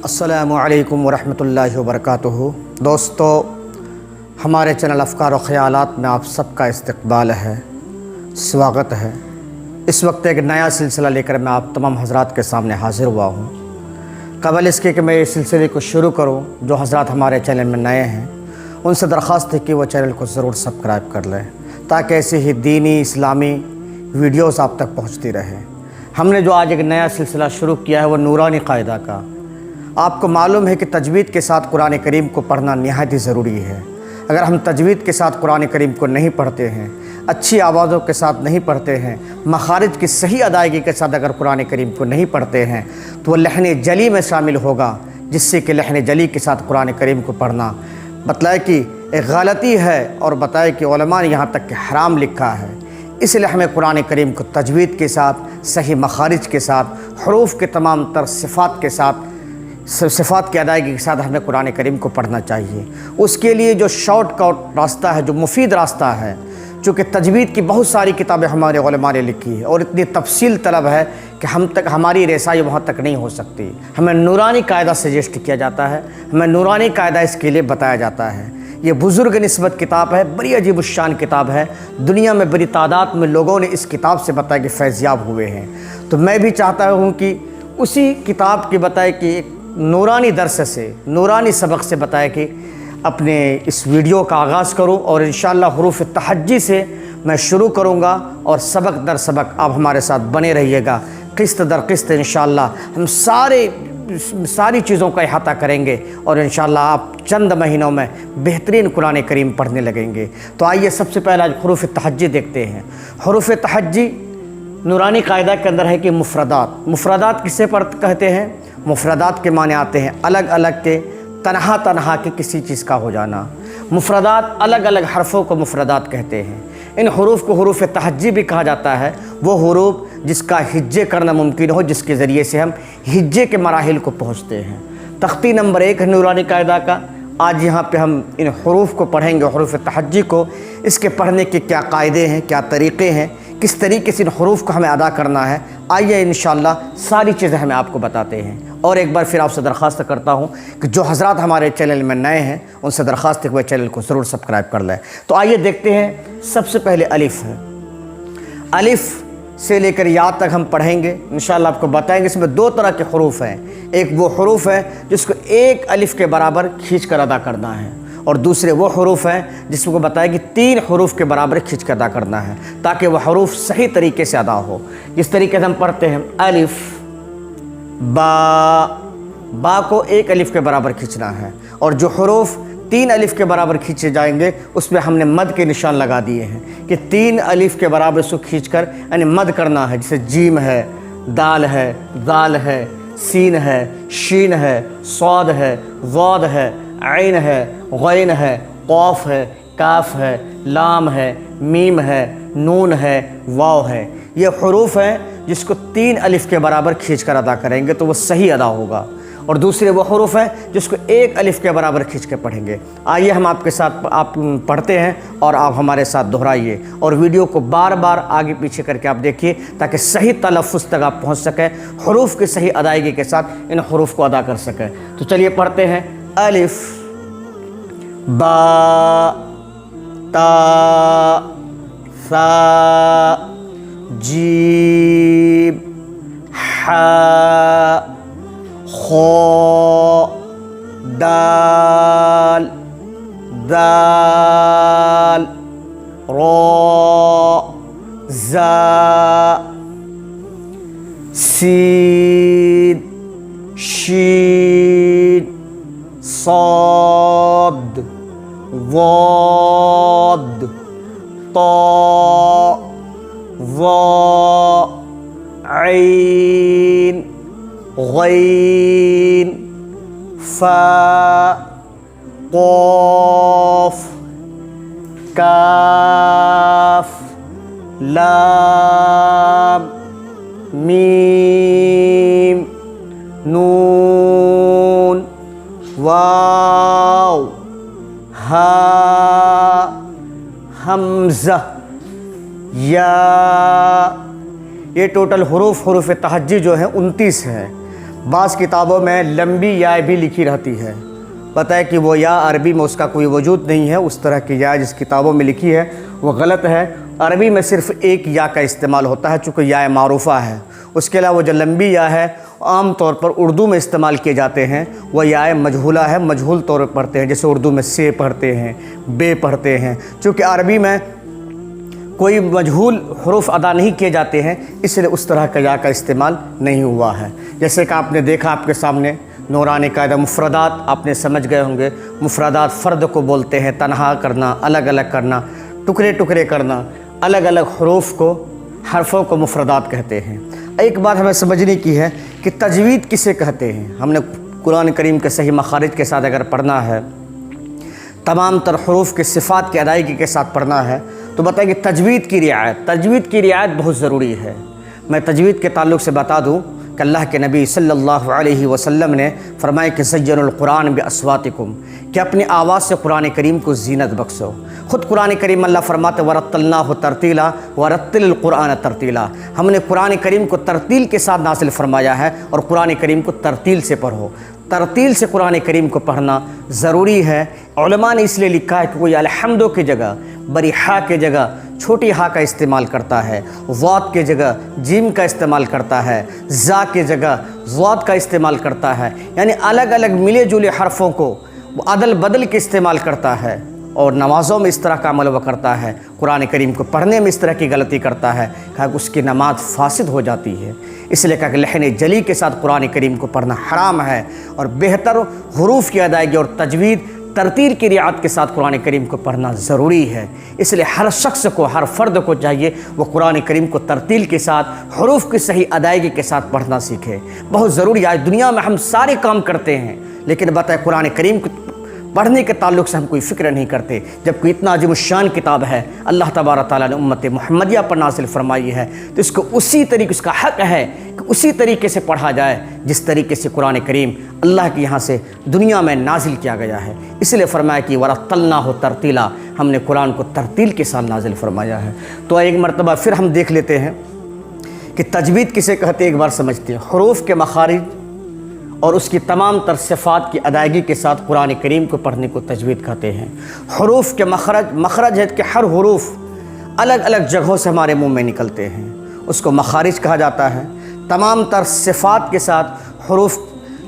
السلام علیکم ورحمۃ اللہ وبرکاتہ۔ دوستو، ہمارے چینل افکار و خیالات میں آپ سب کا استقبال ہے، سواگت ہے۔ اس وقت ایک نیا سلسلہ لے کر میں آپ تمام حضرات کے سامنے حاضر ہوا ہوں۔ قبل اس کے کہ میں اس سلسلے کو شروع کروں، جو حضرات ہمارے چینل میں نئے ہیں ان سے درخواست ہے کہ وہ چینل کو ضرور سبسکرائب کر لیں تاکہ ایسے ہی دینی اسلامی ویڈیوز آپ تک پہنچتی رہے۔ ہم نے جو آج ایک نیا سلسلہ شروع کیا ہے وہ نورانی قاعدہ کا۔ آپ کو معلوم ہے کہ تجوید کے ساتھ قرآن کریم کو پڑھنا نہایت ہی ضروری ہے۔ اگر ہم تجوید کے ساتھ قرآن کریم کو نہیں پڑھتے ہیں، اچھی آوازوں کے ساتھ نہیں پڑھتے ہیں، مخارج کی صحیح ادائیگی کے ساتھ اگر قرآن کریم کو نہیں پڑھتے ہیں تو وہ لحن جلی میں شامل ہوگا، جس سے کہ لحن جلی کے ساتھ قرآن کریم کو پڑھنا بتلائے کہ ایک غلطی ہے، اور بتائے کہ علماء نے یہاں تک کہ حرام لکھا ہے۔ اس لیے ہمیں قرآن کریم کو تجوید کے ساتھ، صحیح مخارج کے ساتھ، حروف کے تمام تر صفات کے ساتھ، صفات کی ادائیگی کے ساتھ ہمیں قرآن کریم کو پڑھنا چاہیے۔ اس کے لیے جو شارٹ کٹ راستہ ہے، جو مفید راستہ ہے، چونکہ تجوید کی بہت ساری کتابیں ہمارے علماء نے لکھی ہے اور اتنی تفصیل طلب ہے کہ ہماری رسائی وہاں تک نہیں ہو سکتی۔ ہمیں نورانی قاعدہ سجیسٹ کیا جاتا ہے، ہمیں نورانی قاعدہ اس کے لیے بتایا جاتا ہے۔ یہ بزرگ نسبت کتاب ہے، بڑی عجیب الشان کتاب ہے۔ دنیا میں بڑی تعداد میں لوگوں نے اس کتاب سے بتایا کہ فیض یاب ہوئے ہیں۔ تو میں بھی چاہتا ہوں کہ اسی کتاب کی بتائے کہ ایک نورانی درس سے، نورانی سبق سے بتائے کہ اپنے اس ویڈیو کا آغاز کروں، اور انشاءاللہ حروف تہجی سے میں شروع کروں گا، اور سبق در سبق آپ ہمارے ساتھ بنے رہیے گا۔ قسط در قسط انشاءاللہ ہم ساری چیزوں کا احاطہ کریں گے، اور انشاءاللہ آپ چند مہینوں میں بہترین قرآن کریم پڑھنے لگیں گے۔ تو آئیے سب سے پہلا حروف تہجی دیکھتے ہیں۔ حروف تہجی نورانی قاعدہ کے اندر ہے کہ مفردات۔ مفردات کسے کہتے ہیں؟ مفردات کے معنی آتے ہیں الگ الگ کے، تنہا تنہا کے کسی چیز کا ہو جانا۔ مفردات الگ الگ حرفوں کو مفردات کہتے ہیں۔ ان حروف کو حروف تہجی بھی کہا جاتا ہے، وہ حروف جس کا ہجے کرنا ممکن ہو، جس کے ذریعے سے ہم ہجے کے مراحل کو پہنچتے ہیں۔ تختی نمبر 1 ہے نورانی قاعدہ کا۔ آج یہاں پہ ہم ان حروف کو پڑھیں گے، حروف تہجی کو، اس کے پڑھنے کے کیا قاعدے ہیں، کیا طریقے ہیں، کس طریقے سے ان حروف کو ہمیں ادا کرنا ہے۔ آئیے انشاءاللہ ساری چیزیں ہمیں آپ کو بتاتے ہیں۔ اور ایک بار پھر آپ سے درخواست کرتا ہوں کہ جو حضرات ہمارے چینل میں نئے ہیں ان سے درخواست ہے کہ وہ چینل کو ضرور سبسکرائب کر لیں۔ تو آئیے دیکھتے ہیں۔ سب سے پہلے الف ہے۔ الف سے لے کر یا تک ہم پڑھیں گے، انشاءاللہ آپ کو بتائیں گے۔ اس میں 2 طرح کے حروف ہیں۔ ایک وہ حروف ہے جس کو ایک الف کے برابر کھینچ کر ادا کرنا ہے، اور دوسرے وہ حروف ہیں جس کو بتائے کہ 3 حروف کے برابر کھینچ کر ادا کرنا ہے، تاکہ وہ حروف صحیح طریقے سے ادا ہو۔ جس طریقے سے ہم پڑھتے ہیں الف با، با کو 1 الف کے برابر کھینچنا ہے، اور جو حروف 3 الف کے برابر کھینچے جائیں گے اس میں ہم نے مد کے نشان لگا دیے ہیں کہ 3 الف کے برابر اس کو کھینچ کر یعنی مد کرنا ہے۔ جیسے جیم ہے، دال ہے، ذال ہے، سین ہے، شین ہے، صاد ہے، ضاد ہے، عین ہے، غین ہے، قاف ہے، کاف ہے، لام ہے، میم ہے، نون ہے، واو ہے۔ یہ حروف ہیں جس کو 3 الف کے برابر کھینچ کر ادا کریں گے تو وہ صحیح ادا ہوگا، اور دوسرے وہ حروف ہیں جس کو 1 الف کے برابر کھینچ کے پڑھیں گے۔ آئیے ہم آپ کے ساتھ آپ پڑھتے ہیں اور آپ ہمارے ساتھ دہرائیے، اور ویڈیو کو بار بار آگے پیچھے کر کے آپ دیکھیے تاکہ صحیح تلفظ تک آپ پہنچ سکیں، حروف کی صحیح ادائیگی کے ساتھ ان حروف کو ادا کر سکیں۔ تو چلیے پڑھتے ہیں۔ الف با، تا، ثا، جیم، حا، خا، دال، ذال، را، زا، سین، شین، صاد، ضاد، طا، ظا، عین، غین، فا، قاف، کاف، لام، میم، نون، واو، ہا، حمزہ، یا۔ یہ ٹوٹل حروف تہجی جو ہیں 29 ہیں۔ بعض کتابوں میں لمبی یا بھی لکھی رہتی ہے، پتہ ہے کہ وہ یا عربی میں اس کا کوئی وجود نہیں ہے، اس طرح کی یا جس کتابوں میں لکھی ہے وہ غلط ہے۔ عربی میں صرف ایک یا کا استعمال ہوتا ہے چونکہ یا معروفہ ہے، اس کے علاوہ جو لمبی یا ہے عام طور پر اردو میں استعمال کیے جاتے ہیں وہ یا مجہولہ ہے، مجہول طور پر پڑھتے ہیں، جیسے اردو میں سے پڑھتے ہیں، بے پڑھتے ہیں۔ چونکہ عربی میں کوئی مجہول حروف ادا نہیں کیے جاتے ہیں، اس لیے اس طرح کا یا کا استعمال نہیں ہوا ہے۔ جیسے کہ آپ نے دیکھا آپ کے سامنے نورانی قاعدہ مفردات آپ نے سمجھ گئے ہوں گے۔ مفردات فرد کو بولتے ہیں، تنہا کرنا، الگ الگ کرنا، ٹکڑے ٹکڑے کرنا، الگ الگ حروف کو، حرفوں کو مفردات کہتے ہیں۔ ایک بات ہمیں سمجھنے کی ہے کہ تجوید کسے کہتے ہیں۔ ہم نے قرآن کریم کے صحیح مخارج کے ساتھ اگر پڑھنا ہے، تمام تر حروف کے صفات کی ادائیگی کے ساتھ پڑھنا ہے، تو بتائیں کہ تجوید کی رعایت بہت ضروری ہے۔ میں تجوید کے تعلق سے بتا دوں کہ اللہ کے نبی صلی اللہ علیہ وسلم نے فرمایا کہ زینوا القرآن باصواتکم، کہ اپنی آواز سے قرآن کریم کو زینت بخشو۔ خود قرآن کریم اللہ فرماتے ورتلناہ ترتیلا، ورتل القرآن ترتیلا، ہم نے قرآن کریم کو ترتیل کے ساتھ نازل فرمایا ہے، اور قرآن کریم کو ترتیل سے پڑھو۔ ترتیل سے قرآن کریم کو پڑھنا ضروری ہے۔ علماء نے اس لیے لکھا ہے کہ کوئی الحمدوں کی جگہ بڑی ہا کی جگہ چھوٹی ہا کا استعمال کرتا ہے، ضاد کی جگہ جیم کا استعمال کرتا ہے، زا کی جگہ ضاد کا استعمال کرتا ہے، یعنی الگ الگ ملے جلے حرفوں کو وہ عدل بدل کے استعمال کرتا ہے، اور نمازوں میں اس طرح کا عمل وہ کرتا ہے، قرآن کریم کو پڑھنے میں اس طرح کی غلطی کرتا ہے کہ اس کی نماز فاسد ہو جاتی ہے۔ اس لیے کہا کہ لحن جلی کے ساتھ قرآن کریم کو پڑھنا حرام ہے، اور بہتر حروف کی ادائیگی اور تجوید ترتیل کی رعایت کے ساتھ قرآن کریم کو پڑھنا ضروری ہے۔ اس لیے ہر شخص کو، ہر فرد کو چاہیے وہ قرآن کریم کو ترتیل کے ساتھ، حروف کی صحیح ادائیگی کے ساتھ پڑھنا سیکھے۔ بہت ضروری ہے۔ آج دنیا میں ہم سارے کام کرتے ہیں، لیکن بتائیں قرآن کریم کو پڑھنے کے تعلق سے ہم کوئی فکر نہیں کرتے، جبکہ اتنا عظیم الشان کتاب ہے، اللہ تبارک تعالیٰ نے امت محمدیہ پر نازل فرمائی ہے، تو اس کو اسی طریقے، اس کا حق ہے کہ اسی طریقے سے پڑھا جائے جس طریقے سے قرآن کریم اللہ کے یہاں سے دنیا میں نازل کیا گیا ہے۔ اس لیے فرمایا کہ ورتلناہ ترتیلا، ہم نے قرآن کو ترتیل کے ساتھ نازل فرمایا ہے۔ تو ایک مرتبہ پھر ہم دیکھ لیتے ہیں کہ تجوید کسے کہتے ہیں، ایک بار سمجھتے ہیں۔ حروف کے مخارج اور اس کی تمام تر صفات کی ادائیگی کے ساتھ قرآن کریم کو پڑھنے کو تجوید کہتے ہیں۔ حروف کے مخرج ہے کہ ہر حروف الگ الگ جگہوں سے ہمارے منہ میں نکلتے ہیں، اس کو مخارج کہا جاتا ہے۔ تمام تر صفات کے ساتھ حروف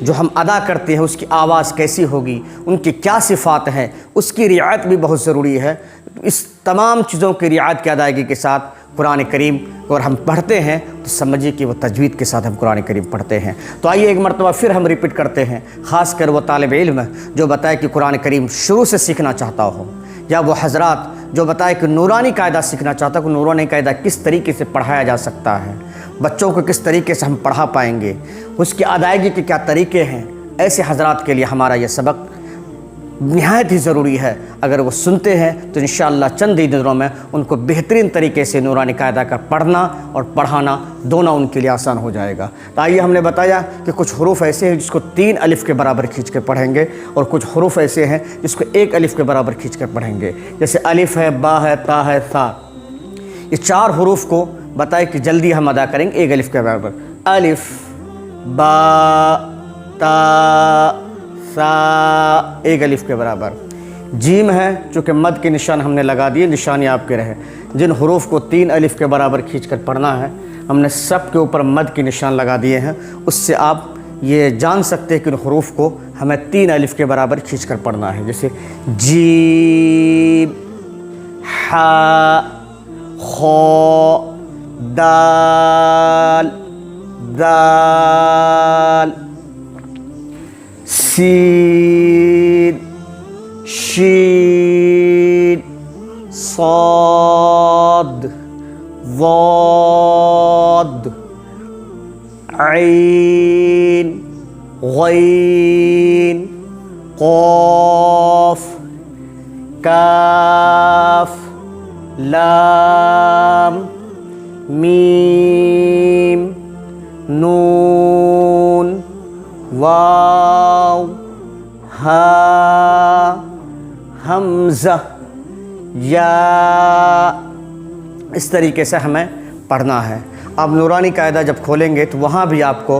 جو ہم ادا کرتے ہیں، اس کی آواز کیسی ہوگی، ان کی کیا صفات ہیں، اس کی رعایت بھی بہت ضروری ہے۔ اس تمام چیزوں کی رعایت کی ادائیگی کے ساتھ قرآن کریم اور ہم پڑھتے ہیں تو سمجھیے کہ وہ تجوید کے ساتھ ہم قرآن کریم پڑھتے ہیں۔ تو آئیے ایک مرتبہ پھر ہم ریپیٹ کرتے ہیں، خاص کر وہ طالب علم جو بتائے کہ قرآن کریم شروع سے سیکھنا چاہتا ہو، یا وہ حضرات جو بتائے کہ نورانی قاعدہ سیکھنا چاہتا ہے کہ نورانی قاعدہ کس طریقے سے پڑھایا جا سکتا ہے، بچوں کو کس طریقے سے ہم پڑھا پائیں گے، اس کی ادائیگی کے کیا طریقے ہیں، ایسے حضرات کے لیے ہمارا یہ سبق نہایت ہی ضروری ہے۔ اگر وہ سنتے ہیں تو انشاءاللہ چند ہی دنوں میں ان کو بہترین طریقے سے نورانی قاعدہ کا پڑھنا اور پڑھانا دونوں ان کے لیے آسان ہو جائے گا۔ تو آئیے ہم نے بتایا کہ کچھ حروف ایسے ہیں جس کو 3 الف کے برابر کھینچ کے پڑھیں گے، اور کچھ حروف ایسے ہیں جس کو 1 الف کے برابر کھینچ کر پڑھیں گے، جیسے الف ہے، با ہے، تا ہے، ثا۔ یہ 4 حروف کو بتائے کہ جلدی ہم ادا کریں گے 1 الف کے برابر، الف، با، تا، سا، 1 الف کے برابر۔ جیم ہے، چونکہ مد کے نشان ہم نے لگا دیے، نشانی آپ کے رہے۔ جن حروف کو 3 الف کے برابر کھینچ کر پڑھنا ہے، ہم نے سب کے اوپر مد کے نشان لگا دیے ہیں، اس سے آپ یہ جان سکتے ہیں کہ ان حروف کو ہمیں 3 الف کے برابر کھینچ کر پڑھنا ہے، جیسے جیم، حا، خو، دال، دال، سین، شین، صاد، ضاد، عین، غین، قاف، کاف، لام، میم، نون، واو، ہا، حمزہ، یا، اس طریقے سے ہمیں پڑھنا ہے۔ آپ نورانی قاعدہ جب کھولیں گے تو وہاں بھی آپ کو